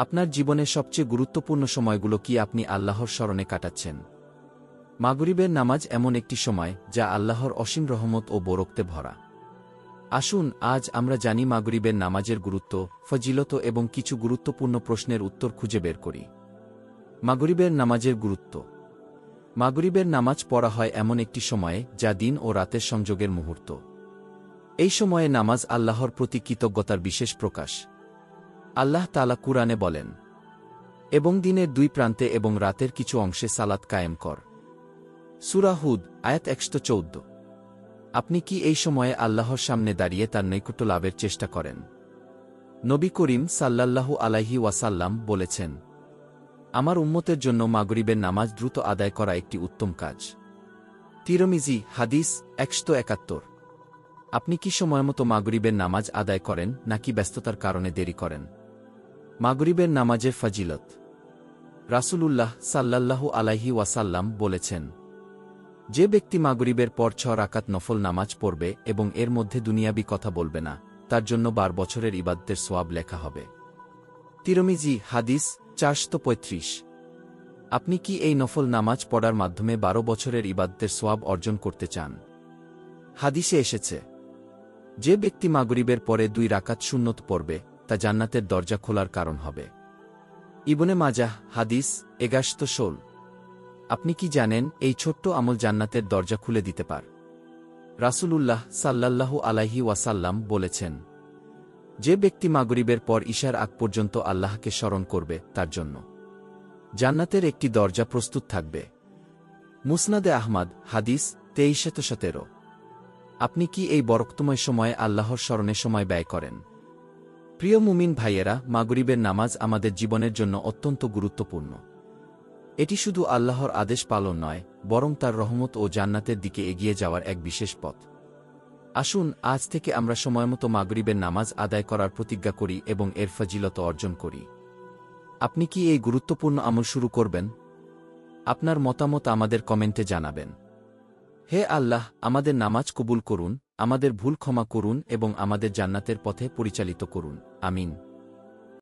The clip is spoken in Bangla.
আপনার জীবনের সবচেয়ে গুরুত্বপূর্ণ সময়গুলো কি আপনি আল্লাহর স্মরণে কাটাচ্ছেন? মাগরিবের নামাজ এমন একটি সময় যা আল্লাহর অসীম রহমত ও বরকতে ভরা। আসুন আজ আমরা জানি মাগরিবের নামাজের গুরুত্ব, ফজিলত এবং কিছু গুরুত্বপূর্ণ প্রশ্নের উত্তর খুঁজে বের করি। মাগরিবের নামাজের গুরুত্ব। মাগরিবের নামাজ পড়া হয় এমন একটি সময়ে যা দিন ও রাতের সংযোগের মুহূর্ত। এই সময়ে নামাজ আল্লাহর প্রতি কৃতজ্ঞতার বিশেষ প্রকাশ। আল্লাহ তাআলা কুরআনে বলেন, এবং দিনের দুই প্রান্তে এবং রাতের কিছু অংশে সালাত কায়েম কর। সূরা হুদ আয়াত ১১৪। আপনি কি এই সময়ে আল্লাহর সামনে দাঁড়িয়ে তার নৈকট্য লাভের চেষ্টা করেন? নবী করিম সাল্লাল্লাহু আলাইহি ওয়াসাল্লাম বলেছেন, আমার উম্মতের জন্য মাগরিবের নামাজ দ্রুত আদায় করা একটি উত্তম কাজ। তিরমিজি হাদিস ১৭১। আপনি কি সময়মতো মাগরিবের নামাজ আদায় করেন নাকি ব্যস্ততার কারণে দেরি করেন? মাগরিবের নামাজের ফজিলত। রাসূলুল্লাহ সাল্লাল্লাহু আলাইহি ওয়াসাল্লাম বলেছেন, যে ব্যক্তি মাগরিবের পর ৬ রাকাত নফল নামাজ পড়বে এবং এর মধ্যে দুনিয়াবি কথা বলবে না, তার জন্য ১২ বছরের ইবাদতের সোয়াব লেখা হবে। তিরমিজি হাদিস ৪৩৫। আপনি কি এই নফল নামাজ পড়ার মাধ্যমে ১২ বছরের ইবাদতের সোয়াব অর্জন করতে চান? হাদিসে এসেছে, যে ব্যক্তি মাগরিবের পরে ২ রাকাত সুন্নত পড়বে তা জান্নাতের দরজা খোলার কারণ হবে। ইবনে মাজাহ হাদিস ১১১৬। আপনি কি জানেন এই ছোট্ট আমল জান্নাতের দরজা খুলে দিতে পার? রাসূলুল্লাহ সাল্লাল্লাহু আলাইহি ওয়াসাল্লাম বলেছেন, যে ব্যক্তি মাগরিবের পর ইশার আগ পর্যন্ত আল্লাহকে স্মরণ করবে তার জন্য জান্নাতের একটি দরজা প্রস্তুত থাকবে। মুসনাদে আহমদ হাদিস ২৩১৭। আপনি কি এই বরকতময় সময়ে আল্লাহর স্মরণে সময় ব্যয় করেন? প্রিয় মুমিন ভাইয়েরা, মাগরিবের নামাজ আমাদের জীবনের জন্য অত্যন্ত গুরুত্বপূর্ণ। এটি শুধু আল্লাহর আদেশ পালন নয়, বরং তার রহমত ও জান্নাতের দিকে এগিয়ে যাওয়ার এক বিশেষ পথ। আসুন আজ থেকে আমরা সময়মতো মাগরিবের নামাজ আদায় করার প্রতিজ্ঞা করি এবং এর ফজিলত অর্জন করি। আপনি কি এই গুরুত্বপূর্ণ আমল শুরু করবেন? আপনার মতামত আমাদের কমেন্টে জানাবেন। হে আল্লাহ, আমাদের নামাজ কবুল করুন, আমাদের ভুল ক্ষমা করুন এবং আমাদের জান্নাতের পথে পরিচালিত করুন। আমিন।